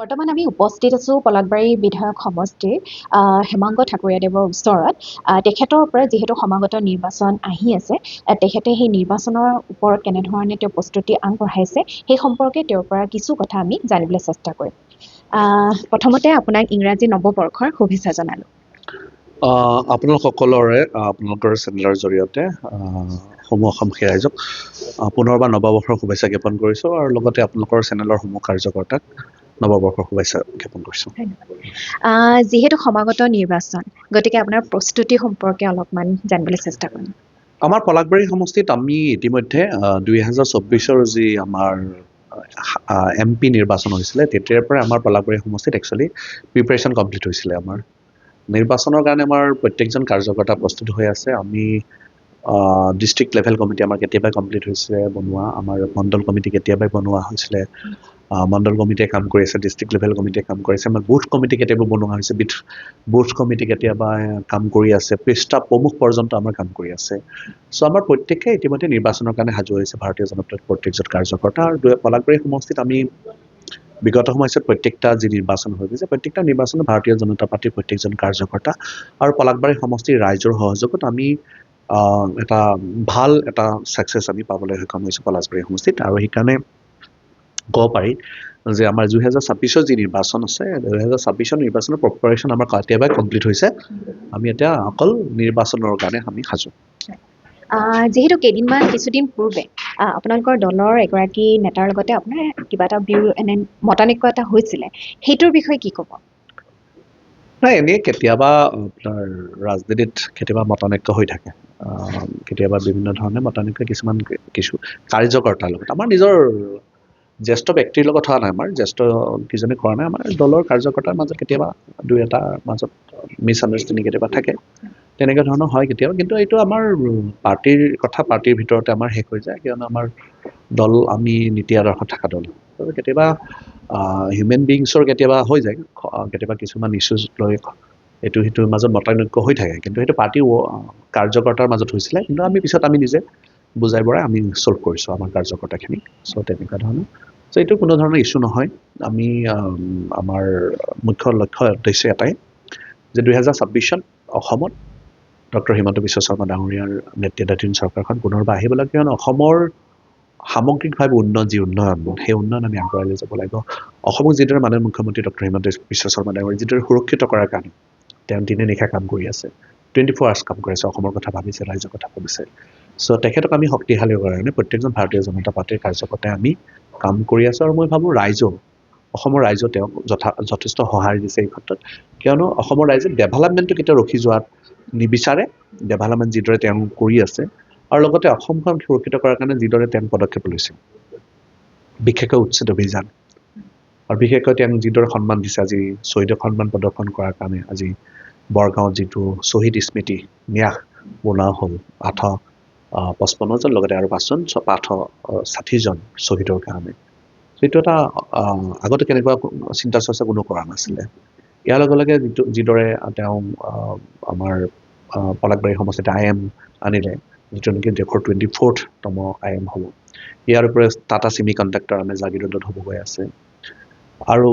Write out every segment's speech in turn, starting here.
বৰ্তমান আমি উপস্থিত আছোঁ পলাশবাৰী বিধায়ক সমষ্টিৰ হেমাংগ ঠাকুৰীয়াদেৱৰ ওচৰত। তেখেতৰ ওপৰত যিহেতু সমাগত নিৰ্বাচন আহি আছে, তেখেতে সেই নিৰ্বাচনৰ ওপৰত কেনেধৰণে তেওঁ প্ৰস্তুতি আগবঢ়াইছে সেই সম্পৰ্কে তেওঁৰ পৰা কিছু কথা আমি জানিবলৈ চেষ্টা কৰিম। প্ৰথমতে আপোনাক ইংৰাজী নৱবৰ্ষৰ শুভেচ্ছা জনালোঁ। আপোনালোক সকলোৰে আপোনালোকৰ চেনেলৰ জৰিয়তে সমূহ অসমবাসী ৰাইজক পুনৰবাৰ নৱবৰ্ষৰ শুভেচ্ছা জ্ঞাপন কৰিছোঁ আৰু লগতে আপোনালোকৰ চেনেলৰ সমূহ কাৰ্যকৰ্তাক নৱবৰ্ষৰ শুভেচ্ছা জ্ঞাপন কৰিছোঁ। যিহেতু সমাগত নিৰ্বাচন, গতিকে আপোনাৰ প্ৰস্তুতি সম্পৰ্কে অলপমান জানিবলৈ চেষ্টা কৰিম। আমাৰ পলাশবাৰী সমষ্টিত আমি ইতিমধ্যে 2024 যি আমাৰ MP নিৰ্বাচন হৈছিলে তেতিয়াৰ পৰা আমাৰ পলাশবাৰী সমষ্টিত একচুৱেলি প্ৰিপাৰেশ্যন কমপ্লিট হৈছিলে। আমাৰ নিৰ্বাচনৰ কাৰণে আমাৰ প্ৰত্যেকজন কাৰ্যকৰ্তা প্ৰস্তুত হৈ আছে। আমি ডিষ্ট্ৰিক্ট লেভেল কমিটি আমাৰ কেতিয়াবাই কমপ্লিট হৈছে বনোৱা, আমাৰ মণ্ডল কমিটি কেতিয়াবাই বনোৱা হৈছিলে, মণ্ডল কমিটিয়ে কাম কৰি আছে, ডিষ্ট্ৰিক্ট লেভেল কমিটিয়ে কাম কৰি আছে, আমাৰ বুথ কমিটি কেতিয়াবা বনোৱা হৈছে, বুথ কমিটি কেতিয়াবা কাম কৰি আছে, পৃষ্ঠা প্ৰমুখ পৰ্যন্ত আমাৰ কাম কৰি আছে। চ' আমাৰ প্ৰত্যেকে ইতিমধ্যে নিৰ্বাচনৰ কাৰণে সাজু হৈছে ভাৰতীয় জনতা পাৰ্টিৰ প্ৰত্যেকজন কাৰ্যকৰ্তা। আৰু পলাশবাৰী সমষ্টিত আমি বিগত সময়ছোৱাত প্ৰত্যেকটা যি নিৰ্বাচন হৈ গৈছে, প্ৰত্যেকটা নিৰ্বাচনত ভাৰতীয় জনতা পাৰ্টিৰ প্ৰত্যেকজন কাৰ্যকৰ্তা আৰু পলাশবাৰী সমষ্টিৰ ৰাইজৰ সহযোগত আমি এটা ভাল এটা ছাকচেছ আমি পাবলৈ সক্ষম হৈছোঁ পলাশবাৰী সমষ্টিত। আৰু সেইকাৰণে ক'ব পাৰি যে আমাৰ 2026 যি নিৰ্বাচন আছে, 2026 নিৰ্বাচনৰ প্ৰিপাৰেশ্যন আমাৰ কেতিয়াবাই কমপ্লিট হৈছে। আমি এতিয়া অকল নিৰ্বাচনৰ কাৰণে আমি সাজু। যিহেতু কিছুদিন পূৰ্বে আপোনালোকৰ দলৰ এগৰাকী নেতাৰ লগতে আপোনাৰ কিবা এটা মতানৈক্য এটা হৈছিলে, সেইটোৰ বিষয়ে কি ক'ব? নাই, এনেই কেতিয়াবা আপোনাৰ ৰাজনীতিত কেতিয়াবা মতানৈক্য হৈ থাকে, কেতিয়াবা বিভিন্ন ধৰণে মতানৈক্য কিছু কাৰ্যকৰ্তাৰ লগত, আমাৰ নিজৰ জ্যেষ্ঠ ব্যক্তিৰ লগত হোৱা নাই, আমাৰ জ্যেষ্ঠ কিজনে কৰা নাই, আমাৰ দলৰ কাৰ্যকৰ্তাৰ মাজত কেতিয়াবা দুই এটাৰ মাজত মিছ আণ্ডাৰষ্টেণ্ডিং কেতিয়াবা থাকে, তেনেকুৱা ধৰণৰ হয় কেতিয়াবা। কিন্তু এইটো আমাৰ পাৰ্টিৰ কথা, পাৰ্টিৰ ভিতৰতে আমাৰ শেষ হৈ যায়, কিয়নো আমাৰ দল আমি নীতি আদৰ্শ থকা দল। কেতিয়াবা হিউমেন বিংছৰ কেতিয়াবা হৈ যায়, কেতিয়াবা কিছুমান ইছ্যুজ লৈ এইটো সিটোৰ মাজত মতানৈক্য হৈ থাকে, কিন্তু সেইটো পাৰ্টি কাৰ্যকৰ্তাৰ মাজত হৈছিলে। কিন্তু আমি পিছত আমি নিজে বুজাই বৰাই আমি ছল্ভ কৰিছোঁ আমাৰ কাৰ্যকৰ্তাখিনিক। চ' তেনেকুৱা ধৰণৰ, চ' এইটো কোনো ধৰণৰ ইছ্যু নহয়। আমি আমাৰ মুখ্য লক্ষ্য উদ্দেশ্য এটাই যে 2026 অসমত ডক্টৰ হিমন্ত বিশ্ব শৰ্মা ডাঙৰীয়াৰ নেতৃত্বাধীন চৰকাৰখন পুনৰবাৰ আহিব লাগে, কিয়নো অসমৰ সামগ্ৰিকভাৱে যি উন্নয়ন, সেই উন্নয়ন আমি আগবঢ়াই লৈ যাব লাগিব। অসমক যিদৰে মাননীয় মুখ্যমন্ত্ৰী ডক্টৰ হিমন্ত বিশ্ব শৰ্মা ডাঙৰীয়াই যিদৰে সুৰক্ষিত কৰাৰ কাৰণে তেওঁ দিনে নিশা কাম কৰি আছে, 24 আৱাৰ্ছ কাম কৰি আছে, অসমৰ কথা ভাবিছে, ৰাইজৰ কথা ভাবিছে। চ' তেখেতক আমি শক্তিশালী কৰাৰ কাৰণে প্ৰত্যেকজন ভাৰতীয় জনতা পাৰ্টিৰ কাৰ্যকৰ্তাই আমি কাম কৰি আছোঁ। আৰু মই ভাবোঁ অসমৰ ৰাইজেও তেওঁক যথেষ্ট সঁহাৰি দিছে এই ক্ষেত্ৰত, কিয়নো অসমৰ ৰাইজে ডেভেলপমেণ্টটো কেতিয়াও ৰখি যোৱাত নিবিচাৰে। ডেভেলপমেণ্ট যিদৰে তেওঁ কৰি আছে আৰু লগতে অসমখন সুৰক্ষিত কৰাৰ কাৰণে যিদৰে তেওঁ পদক্ষেপ লৈছে, বিশেষকৈ উচ্ছেদ অভিযান, আৰু বিশেষকৈ তেওঁক যিদৰে সন্মান দিছে, আজি শ্বহীদক সন্মান প্ৰদৰ্শন কৰাৰ কাৰণে আজি বৰগাঁৱত যিটো শ্বহীদ স্মৃতি ন্যাস বনোৱা হ'ল, 855 জন, লগতে আৰু 560 জন শ্বহীদৰ কাৰণে। সেইটো এটা আগতে কেনেকুৱা চিন্তা চৰ্চা কোনো কৰা নাছিলে। ইয়াৰ লগে লগে যিদৰে তেওঁ আমাৰ পলাশবাৰী সমষ্টিত IM আনিলে, যিটো নেকি দেশৰ 24তম IM হ'ব। ইয়াৰ উপৰি টাটা ছেমি কণ্ডাক্টৰ আমি জাগিৰোডত হ'ব গৈ আছে। আৰু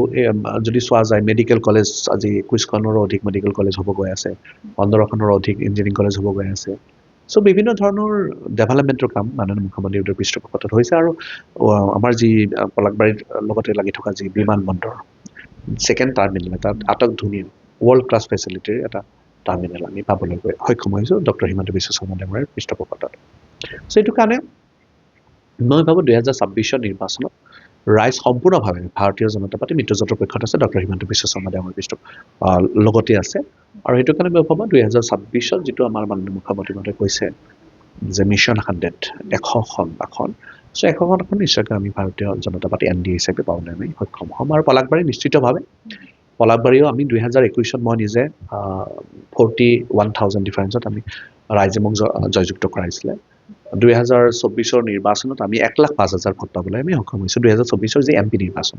যদি চোৱা যায় মেডিকেল কলেজ, আজি 21খনৰো অধিক মেডিকেল কলেজ হ'ব গৈ আছে, 15খনৰো অধিক ইঞ্জিনিয়াৰিং কলেজ হ'ব গৈ আছে। চ' বিভিন্ন ধৰণৰ ডেভেলপমেণ্টৰ কাম মাননীয় মুখ্যমন্ত্ৰীৰ পৃষ্ঠপোষকতাত হৈছে। আৰু আমাৰ যি পলাশবাৰীৰ লগতে লাগি থকা যি বিমানবন্দৰ, ছেকেণ্ড টাৰ্মিনেল, এটা আটকধুনীয়া ৱৰ্ল্ড ক্লাছ ফেচিলিটিৰ এটা টাৰ্মিনেল আমি পাবলৈ সক্ষম হৈছোঁ ডক্টৰ হিমন্ত বিশ্ব শৰ্মা ডাঙৰীয়াৰ পৃষ্ঠপোষকতাত। চ' এইটো কাৰণে মই ভাবোঁ 2026 নিৰ্বাচনত ৰাইজ সম্পূৰ্ণভাৱে ভাৰতীয় জনতা পাৰ্টি মিত্ৰজোঁটৰ পক্ষত আছে, ডক্টৰ হিমন্ত বিশ্ব শৰ্মা ডাঙৰীয়াৰ লগতে আছে। আৰু সেইটো কাৰণে মই ভাবোঁ 2026 যিটো আমাৰ মাননীয় মুখ্যমন্ত্ৰী মহোদয়ে কৈছে যে মিছন 100, 100খন আসন, চ' 100খন আসন নিশ্চয়কৈ আমি ভাৰতীয় জনতা পাৰ্টি NDA হিচাপে পাবলৈ আমি সক্ষম হ'ম। আৰু পলাশবাৰী নিশ্চিতভাৱে, পলাশবাৰীও আমি 2021 মই নিজে 41,000 ডিফাৰেঞ্চত আমি ৰাইজে মোক জয়যুক্ত কৰাইছিলে। 2024 নিৰ্বাচনত আমি 1,05,000 ভোট পাবলৈ আমি সক্ষম হৈছোঁ। 2024 যি MP নিৰ্বাচন,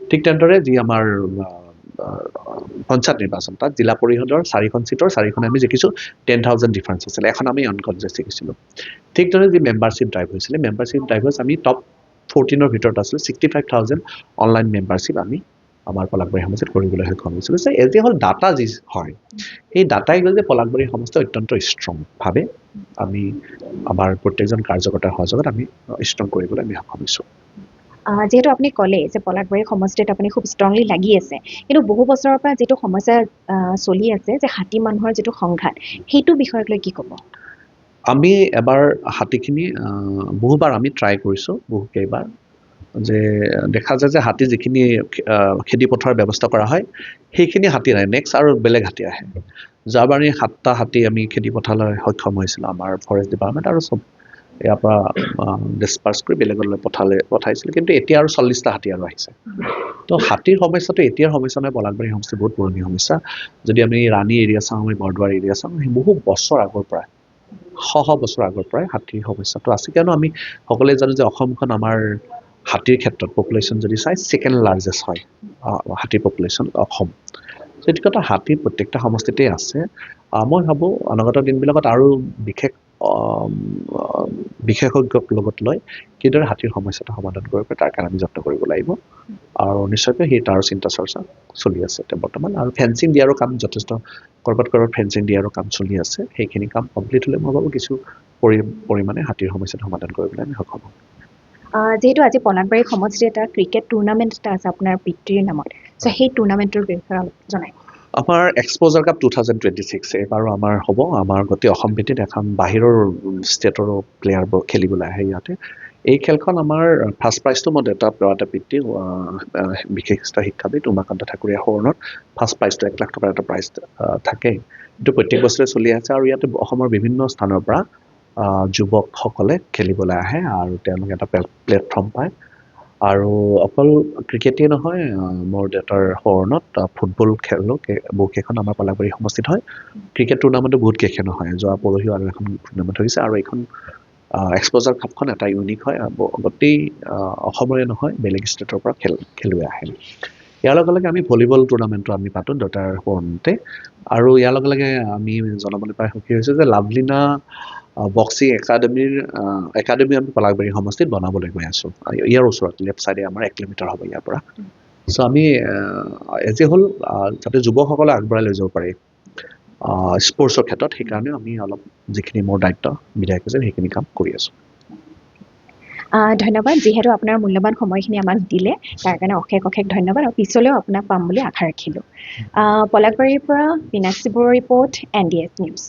ঠিক তেনেদৰে যি আমাৰ পঞ্চায়ত নিৰ্বাচন, তাত জিলা পৰিষদৰ 4খন ছিটৰ 4খন আমি জিকিছোঁ, 10,000 ডিফাৰেঞ্চ আছিলে, এখন আমি আনকনটেষ্ট জিকিছিলোঁ। ঠিক তেনেদৰে যি মেম্বাৰশ্বিপ ড্ৰাইভ হৈছিলে, মেম্বাৰশ্বিপ ড্ৰাইভত আমি টপ 14ৰ ভিতৰত আছিলোঁ, 65,000 অনলাইন মেম্বাৰশ্বিপ আমি আমাৰ পলাশবাৰী সমষ্টিত কৰিবলৈ সক্ষম হৈছিলোঁ যে এজ এ হ'ল ডাটা যি হয় এই ডাটাই গ'ল যে পলাশবাৰী সমষ্টি অত্যন্ত ষ্ট্ৰংভাৱে আমি আমাৰ প্ৰত্যেকজন কাৰ্যকৰ্তাৰ সহযোগত আমি ষ্ট্ৰং কৰিবলৈ আমি সক্ষম হৈছোঁ যিহেতু আপুনি ক'লে যে পলাশবাৰী সমষ্টিত আপুনি খুব ষ্ট্ৰংলি লাগি আছে কিন্তু বহু বছৰৰ পৰা যিটো সমস্যা চলি আছে যে হাতী মানুহৰ যিটো সংঘাত সেইটো বিষয়ক লৈ কি ক'ব আমি এবাৰ হাতীখিনি বহুবাৰ আমি ট্ৰাই কৰিছোঁ বহুকেইবাৰ যে দেখা যায় যে হাতী যিখিনি খেতি পথাৰৰ ব্যৱস্থা কৰা হয় সেইখিনি হাতী নাই নেক্সট আৰু বেলেগ হাতী আহে যোৱাবাৰ 7টা হাতী আমি খেতি পথাৰলৈ সক্ষম হৈছিলোঁ আমাৰ ফৰেষ্ট ডিপাৰ্টমেণ্ট আৰু চব ইয়াৰ পৰা ডিছপাৰ্চ কৰি বেলেগলৈ পঠাইছিল কিন্তু এতিয়া আৰু 40টা হাতী আৰু আহিছে তো হাতীৰ সমস্যাটো এতিয়াৰ সমস্যা নহয় পলাশবাৰী সমষ্টি বহুত পুৰণি সমস্যা যদি আমি ৰাণী এৰিয়া চাওঁ আমি বৰদোৱাৰ এৰিয়া চাওঁ সেই বহু বছৰ আগৰ পৰাই শ বছৰ আগৰ পৰাই হাতীৰ সমস্যাটো আছে কিয়নো আমি সকলোৱে জানো যে অসমখন আমাৰ হাতীৰ ক্ষেত্ৰত পপুলেশ্যন যদি চাই ছেকেণ্ড লাৰ্জেষ্ট হয় হাতীৰ পপুলেশ্যন অসম গতিকে হাতী প্ৰত্যেকটা সমষ্টিতে আছে মই ভাবোঁ অনাগত দিনবিলাকত আৰু বিশেষজ্ঞক লগত লৈ কিদৰে হাতীৰ সমস্যাটো সমাধান কৰিব পাৰে তাৰ কাৰণে আমি যত্ন কৰিব লাগিব আৰু নিশ্চয়কৈ সেই তাৰ চিন্তা চৰ্চা চলি আছে এতিয়া বৰ্তমান আৰু ফেন্সিং দিয়াৰো কাম যথেষ্ট ক'ৰবাত ফেন্সিং দিয়াৰো কাম চলি আছে সেইখিনি কাম কমপ্লিট হ'লে মই ভাবোঁ কিছু পৰিমাণে হাতীৰ সমস্যাটো সমাধান কৰিবলৈ আমি সক্ষম হ'ম যিহেতু আজি পলাশবাৰী সমষ্টিত এটা ক্ৰিকেট টুৰ্ণামেণ্ট এটা আছে আপোনাৰ পিতৃৰ নামত চ' সেই টুৰ্ণামেণ্টৰ বিষয়ে অলপ জনাই আমাৰ এক্সপ'জাৰ কাপ 2026 এইবাৰো আমাৰ হ'ব আমাৰ গোটেই অসম ভিত্তিত এখন বাহিৰৰ ষ্টেটৰো প্লেয়াৰবোৰ খেলিবলৈ আহে ইয়াতে এই খেলখন আমাৰ ফাৰ্ষ্ট প্ৰাইজটো মই দেউতা প্ৰয়াত পিতৃ বিশিষ্ট শিক্ষাবিদ উমাকান্ত ঠাকুৰীয়া সোঁৱৰণত ফাৰ্ষ্ট প্ৰাইজটো 1 লাখ টকাৰ এটা প্ৰাইজ থাকেই এইটো প্ৰত্যেক বছৰে চলি আছে আৰু ইয়াতে অসমৰ বিভিন্ন স্থানৰ পৰা যুৱকসকলে খেলিবলৈ আহে আৰু তেওঁলোকে এটা প্লেটফৰ্ম পায় আৰু অকল ক্ৰিকেটেই নহয় মোৰ দেউতাৰ সোঁৱৰণত ফুটবল খেলো বহুকেইখন আমাৰ পলাশবাৰী সমষ্টিত হয় ক্ৰিকেট টুৰ্ণামেণ্টো বহুত কেইখন হয় যোৱা পৰহিও আৰু এখন টুৰ্ণামেণ্ট হৈছে আৰু এইখন এক্সপ'জাৰ কাপখন এটা ইউনিক হয় গোটেই অসমৰে নহয় বেলেগ ষ্টেটৰ পৰা খেলুৱৈ আহে ইয়াৰ লগে লগে আমি ভলীবল টুৰ্ণামেণ্টটো আমি পাতোঁ দেউতাৰ সোঁৱৰণতে আৰু ইয়াৰ লগে লগে আমি জনাবলৈ পাই সুখী হৈছোঁ যে লাভলীনা বক্সিং একাডেমি আমি পলাশবাৰী সমষ্টিত বনাবলৈ গৈ আছোঁ ইয়াৰ ওচৰত লেফ্ট ছাইডে আমাৰ 1 কিলোমিটাৰ হ'ব ইয়াৰ পৰা চ' আমি এজ এ হ'ল যাতে যুৱকসকলে আগবঢ়াই লৈ যাব পাৰে স্পৰ্টছৰ ক্ষেত্ৰত সেইকাৰণে আমি অলপ যিখিনি মোৰ দায়িত্ব বিধায়ক হৈছে সেইখিনি কাম কৰি আছোঁ ধন্যবাদ যিহেতু আপোনাৰ মূল্যৱান সময়খিনি আমাক দিলে তাৰ কাৰণে অশেষ ধন্যবাদ আৰু পিছলৈও আপোনাক পাম বুলি আশা ৰাখিলোঁ পলাশবাৰীৰ পৰা মীনাক্ষী বৰুৱাৰ ৰিপৰ্ট NDS নিউজ